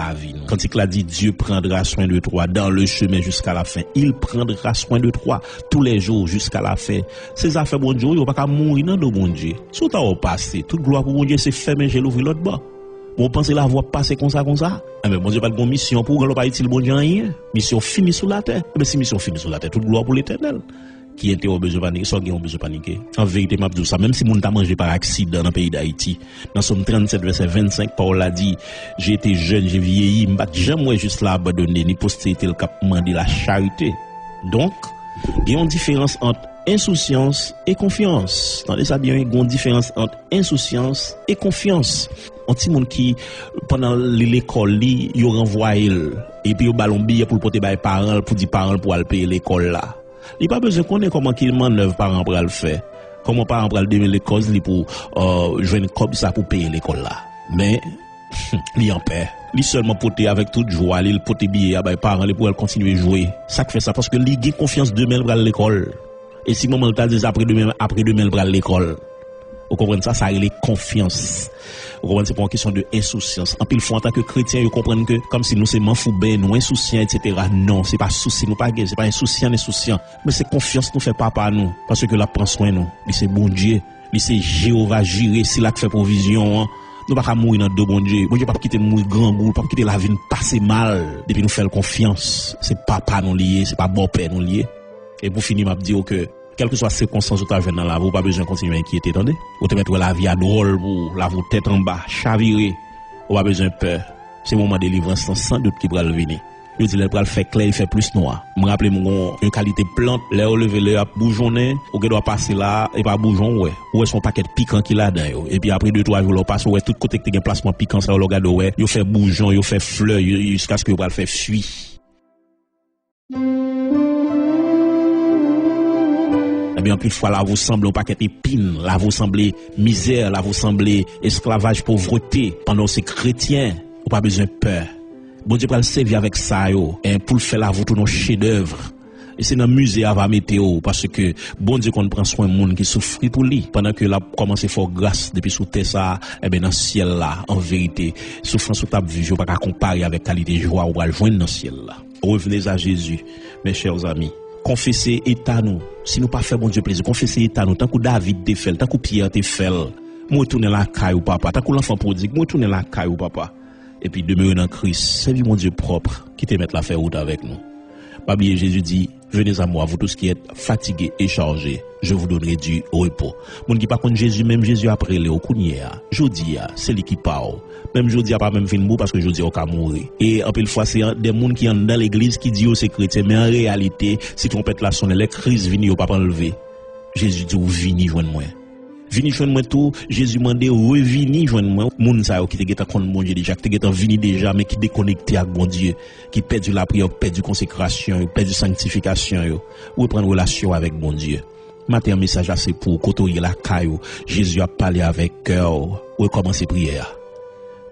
la vie. Quand il a dit Dieu prendra soin de toi dans le chemin jusqu'à la fin, il prendra soin de toi tous les jours jusqu'à la fin. Ces affaires bon Dieu, il va pas mourir dans le bon Dieu. Si tu as passé, toute gloire pour bon Dieu, c'est fermer, j'ai l'ouvrir l'autre bas. Bon, pensez la voie passer comme ça. Mais bon Dieu, pas de bonne mission pour qu'on pas utile bon Dieu rien. Mission finie sous la terre. Mais si mission finie sous la terre, toute gloire pour l'éternel. Qui était au besoin de paniquer, soit qui ont besoin de paniquer. En vérité, m'a dit ça, même si moun t'a mangé par accident dans le pays d'Haïti, dans Somme 37, verset 25, Paul a dit, j'ai été jeune, j'ai vieilli, m'bat jamais juste là abandonné, ni postérité le cap mandé la charité. Donc, il y a une différence entre insouciance et confiance. Attendez ça bien, il y a une différence entre insouciance et confiance. Un petit monde qui, pendant l'école, il renvoie et puis il ballon billet pour le porter par les parents, pour dire parents pour aller payer l'école là. Il n'a pas besoin de connaître comment qu'il manœuvre parents pour le faire. Comment parents pour le donner les causes pour jouer comme ça pour payer l'école là. Mais, il en paie. Il seulement porter avec toute joie, il porter billet à les parents pour continuer à jouer. Ça fait ça parce que il a confiance demain pour l'école. Et si maman t'a dit après demain pour l'école. Vous comprenez ça, ça a les confiance. Vous comprenez, c'est pas une question de insouciance. En pile fois, en tant que chrétien, vous comprenez que, comme si nous, c'est manfoubé, nous, insouciants, etc. Non, c'est pas souci, nous, pas gay, c'est pas insouciant, mais c'est confiance, nous fait papa, nous. Parce que là, prend soin, nous. Il c'est bon Dieu. Il c'est Jéhovah Jireh, c'est là que fait provision, hein. Nous pas mourir dans deux bon Dieu. Bon Dieu pas quitter mourir grand goût, pas quitter la vie nous passer mal. Depuis nous faire confiance. C'est papa nous lié, c'est pas bon père nous lié. Et pour finir, m'a dire que, quelle que soit circonstance où tu as dans la vie, pas besoin de continuer à inquiéter, attendez. Ou te mettre la vie à drôle pour la vous tête en bas, chavirer. Ou pas besoin de peur. C'est le moment de délivrance sans doute qui va le venir. Je dis, le bras fait clair, il fait plus noir. Je me rappelle, une qualité plante, l'air levé, l'air bougeonné, ou qu'il doit passer là, et pas bougeon, ouais. Ou est son paquet piquant qu'il a dedans, et puis après 2-3 jours, on passe, ouais, tout côté que tu as un placement piquant, ça, on regarde, ouais. Il fait bougeon, il fait fleur, jusqu'à ce que le bras fait fuir. Eh bien, plus de fois, là, vous semblez un paquet épine, là, vous semblez misère, là, vous semblez esclavage, pauvreté. Pendant ces chrétiens, vous pas besoin de peur. Bon Dieu, pour le servir avec ça, yo, et pour le faire, là, vous tout nos chefs-d'œuvre. Et c'est dans le musée à la météo, parce que bon Dieu, qu'on prend soin de monde qui souffre pour lui. Pendant que là, commence à faire grâce depuis sous terre, ça, eh bien, dans le ciel, là, en vérité, souffrance ou table vie, je ne peux pas comparer avec qualité de joie ou à le joindre dans le ciel, là. Revenez à Jésus, mes chers amis. Confessez état nous. Si nous pas fait bon Dieu plaisir, confessez état nous. Tant que David te fait, tant que Pierre te fait. Moi tourner la caille papa. Tant que l'enfant prodigue, moi tourner la caille papa. Et puis demeurer dans Christ, servir mon Dieu propre qui te mette la faire route avec nous. Pas oublier Jésus dit, venez à moi, vous tous qui êtes fatigués et chargés, je vous donnerai du repos. Mon qui pas contre Jésus, même Jésus après le okunia. Jodi c'est lui qui parle. Même jodi a pas même fin mot parce que jodi on ka mourir. Et en pile fois c'est des monde qui sont dans l'église qui dit c'est chrétien, mais en réalité, si trompette la sonne, les crises viennent pas enlever. Jésus dit ou vini joindre moi. Vini joindre moi tout, Jésus mande revini joindre moi. Moun sa yo qui te geta contre bon Dieu déjà, qui te geta vini déjà mais qui déconnecté avec bon Dieu, qui perdu la prière, perdu consécration, perdu sanctification yo, reprendre relation avec bon Dieu. Matin message c'est pour côtoyer la caillou. Jésus a parlé avec cœur, recommencer prière.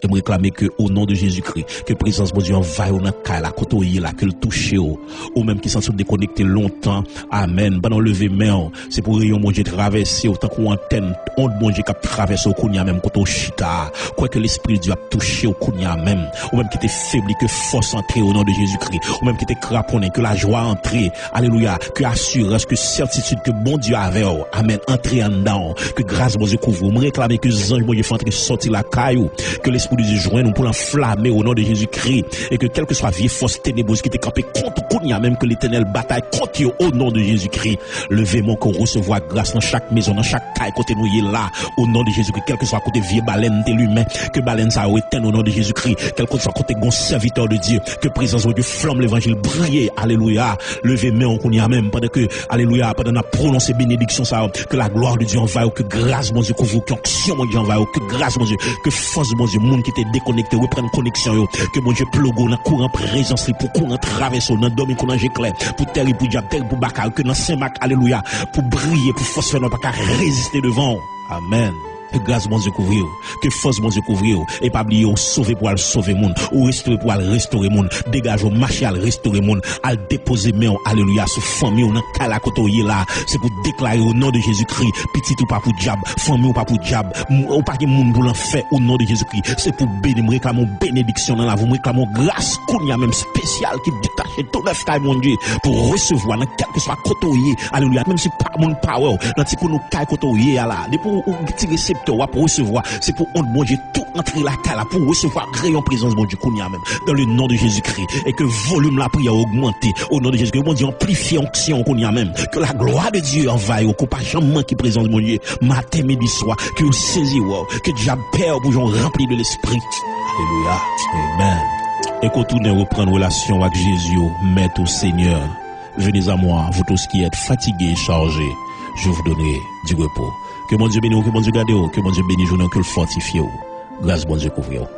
Et me réclamer que au nom de Jésus-Christ, que présence de Dieu envahit dans la la côtoyer là, que le toucher ou même qui sont déconnectés longtemps. Amen. Pendant lever main, c'est pour rayon mon Dieu traverser autant qu'on antenne, on bon Dieu qui traverse au kounya même côté chita. Quoi que l'esprit de Dieu a touché au kounya même, ou même qui était faibli que force entrer au nom de Jésus-Christ, ou même qui était craponné que la joie entrer. Alléluia, que assurance, que certitude que bon Dieu avait. Amen. Entrer en dedans, que grâce bon Dieu couvre. Me réclamer que les anges bon Dieu font entrer sortir la caillou, que l'esprit de Dieu joint nous pour l'enflammer au nom de Jésus-Christ, et que quelle que soit vieille force ténébreuse qui était campée contre Kounia, même que l'éternel bataille contre eux au nom de Jésus-Christ. Levez mon qu'on recevoir grâce dans chaque maison, dans chaque caille côté nous est là au nom de Jésus-Christ, quel que soit côté vieille baleine de l'humain, que baleine ça éteint au nom de Jésus-Christ, quel que soit côté bon serviteur de Dieu, que présence de Dieu flamme l'évangile briller. Alléluia. Levez mon qu'on y a même pendant que alléluia, pendant qu'on a prononcé bénédiction ça, que la gloire de Dieu envahit, que grâce mon Dieu couvre, que action mon Dieu envahit, que grâce mon Dieu, que force mon Dieu, monde qui était déconnecté, reprendre connexion yo, que mon Dieu plogo dans courant présence pour courant traverse dans dormir qu'on ange clair, pour terre pour diable, terre pour bakal, que dans Saint-Marc alléluia, pour briller, pour force faire pas résister devant. Amen. Que grâce bon Dieu couvrir, que force bon Dieu couvrir, et pas oublier ou sauver pour aller sauver monde, ou restaurer pour aller restaurer monde, dégage au marché à restaurer monde, à déposer main, alléluia, sur famille ou dans kala kotoye là, c'est pour déclarer au nom de Jésus-Christ, petit ou pas pour diable, famille ou pas pour diable, ou pas que monde pour l'enfer au nom de Jésus-Christ, c'est pour bénir, réclamer bénédiction dans la vie, réclamer grâce qu'on y a même spécial qui détache tout neuf taille mon Dieu, pour recevoir dans quel que soit kotoye, alléluia, même si pas mon power, dans ti nous taille kotoye là, de pour petit récepteur pour recevoir, c'est pour honte bon Dieu tout entrer la cala pour recevoir créer en présence bon Dieu qu'on y a même dans le nom de Jésus-Christ et que volume la prière augmenter au nom de Jésus-Christ bon Dieu amplifier onction qu'on y a même que la gloire de Dieu envahisse au pas jamais qui présence mon Dieu matin midi soir que saisi que diable peur pour gens rempli de l'esprit. Alléluia. Amen. Et qu'on tourne reprendre relation avec Jésus, maître au Seigneur. Venez à moi, vous tous qui êtes fatigués et chargés, je vous donnerai du repos. Que mon Dieu bénisse, que mon Dieu garde, que mon Dieu bénisse, que le fortifie. Grâce bon Dieu couvre.